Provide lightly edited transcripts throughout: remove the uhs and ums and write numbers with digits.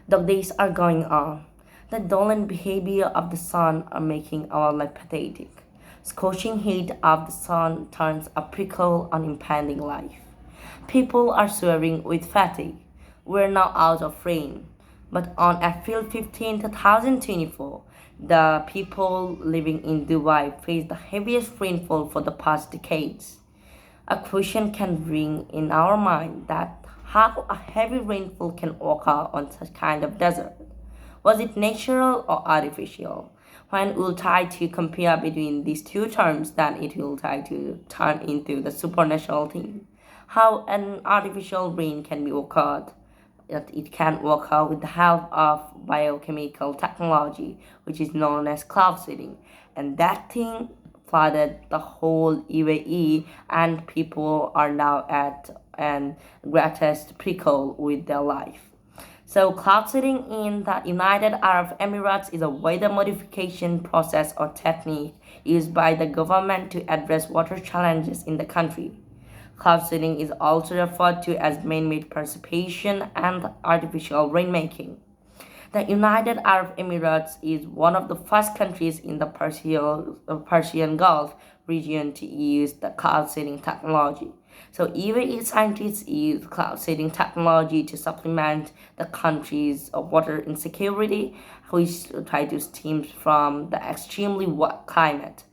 The days are going on. The dolent behavior of the sun are making our life pathetic. Scorching heat of the sun turns a prickle on impending life. People are swearing with fatigue. We're now out of rain. But on April 15, 2024, the people living in Dubai faced the heaviest rainfall for the past decades. A question can ring in our mind that how a heavy rainfall can occur on such kind of desert. Was it natural or artificial? When we'll try to compare between these two terms, then it will try to turn into the supernatural thing. How an artificial rain can be occurred. That it can occur with the help of biochemical technology, which is known as cloud seeding. And that thing flooded the whole UAE, and people are now at an greatest prickle with their life. So, cloud seeding in the United Arab Emirates is a weather modification process or technique used by the government to address water challenges in the country. Cloud seeding is also referred to as man-made precipitation and artificial rainmaking. The United Arab Emirates is one of the first countries in the Persian Gulf region to use the cloud seeding technology. So UAE scientists use cloud seeding technology to supplement the country's water insecurity, which try to stem from the extremely wet climate.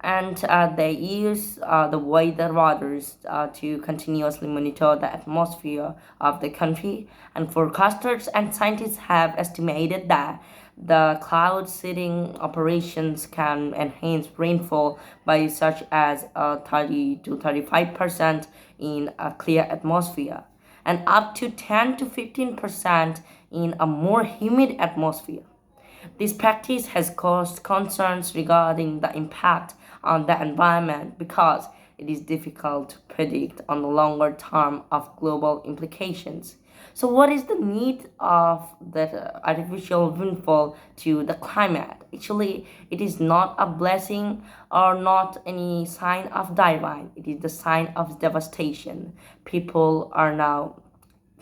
And they use the weather radars to continuously monitor the atmosphere of the country. And forecasters and scientists have estimated that the cloud seeding operations can enhance rainfall by such as 30 to 35% in a clear atmosphere and up to 10 to 15% in a more humid atmosphere. This practice has caused concerns regarding the impact on the environment because it is difficult to predict on the longer term of global implications. So, what is the need of that artificial rainfall to the climate? Actually, it is not a blessing or not any sign of divine. It is the sign of devastation. People are now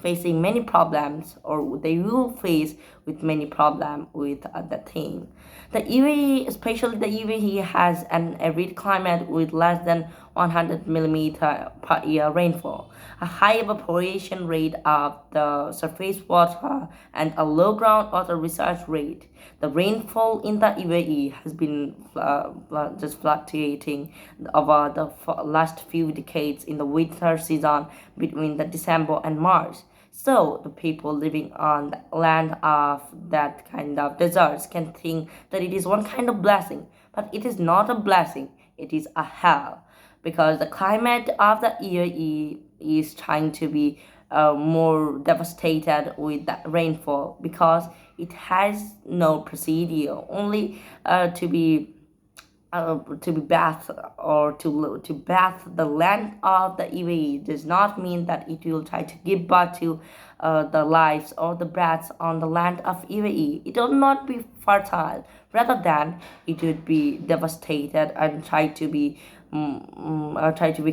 facing many problems or they will face with many problems with the thing. The UAE, especially the UAE, has an arid climate with less than 100 millimeter per year rainfall, a high evaporation rate of the surface water, and a low groundwater research rate. The rainfall in the UAE has been just fluctuating over the last few decades in the winter season between the December and March. So the people living on the land of that kind of deserts can think that it is one kind of blessing, but it is not a blessing, it is a hell. Because the climate of the UAE is trying to be more devastated with that rainfall because it has no procedure, only to be bathed or to bath the land of the UAE does not mean that it will try to give birth to the lives or the breaths on the land of UAE. It will not be fertile. Rather than it would be devastated and try to be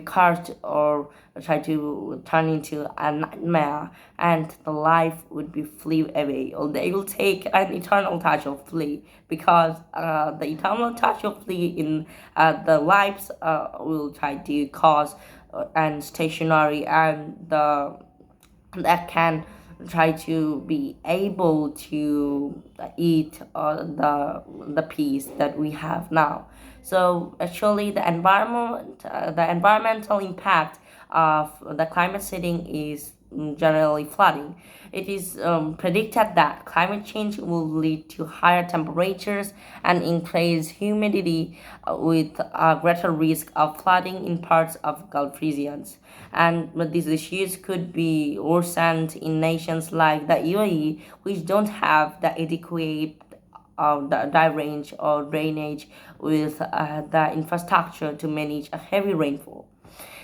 cursed or try to turn into a nightmare, and the life would be flee away, or they will take an eternal touch of flee because the eternal touch of flee in the lives will try to cause and stationary and the that can try to be able to eat the peace that we have now. So actually, the environmental impact of the climate setting is generally flooding. It is predicted that climate change will lead to higher temperatures and increased humidity with a greater risk of flooding in parts of Gulf regions. And these issues could be worsened in nations like the UAE, which don't have the adequate the range or drainage with the infrastructure to manage a heavy rainfall.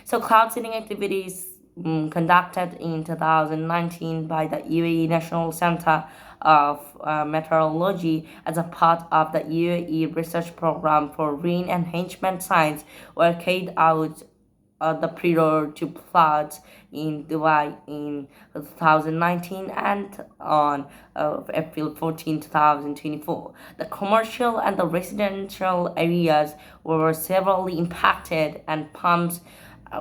So cloud seeding activities conducted in 2019 by the UAE National Center of Meteorology as a part of the UAE research program for rain enhancement science were carried out the prelude to floods in Dubai in 2019 and on April 14, 2024. The commercial and the residential areas were severely impacted, and pumps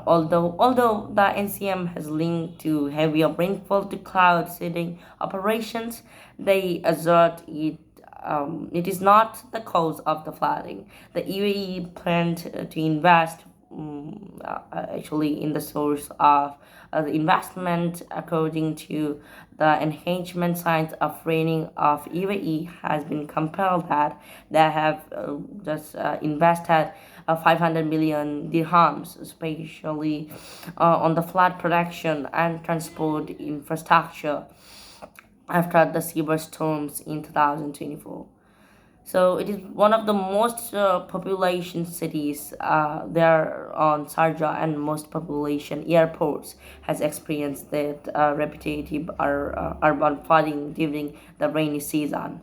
although the NCM has linked to heavier rainfall to cloud seeding operations, they assert it is not the cause of the flooding. The UAE planned to invest actually in the source of the investment according to the enhancement science of training of UAE has been compelled that they have just invested 500 million dirhams, especially on the flood protection and transport infrastructure after the severe storms in 2024. So it is one of the most population cities there on Sharjah, and most population airports has experienced that repetitive or urban flooding during the rainy season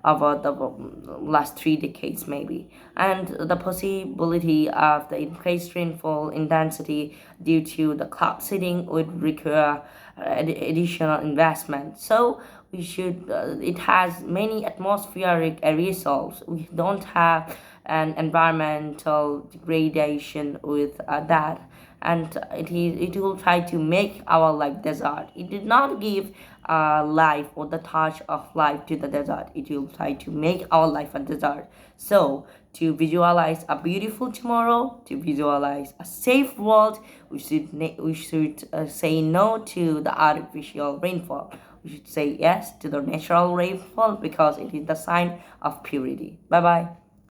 over the last 3 decades maybe, and the possibility of the increased rainfall intensity due to the cloud seeding would require additional investment. So we should it has many atmospheric aerosols. We don't have an environmental degradation with that, and it will try to make our life desert. It did not give life or the touch of life to the desert. It will try to make our life a desert. So to visualize a beautiful tomorrow, to visualize a safe world, we should say no to the artificial rainfall. We should say yes to the natural rainfall because it is the sign of purity. Bye bye.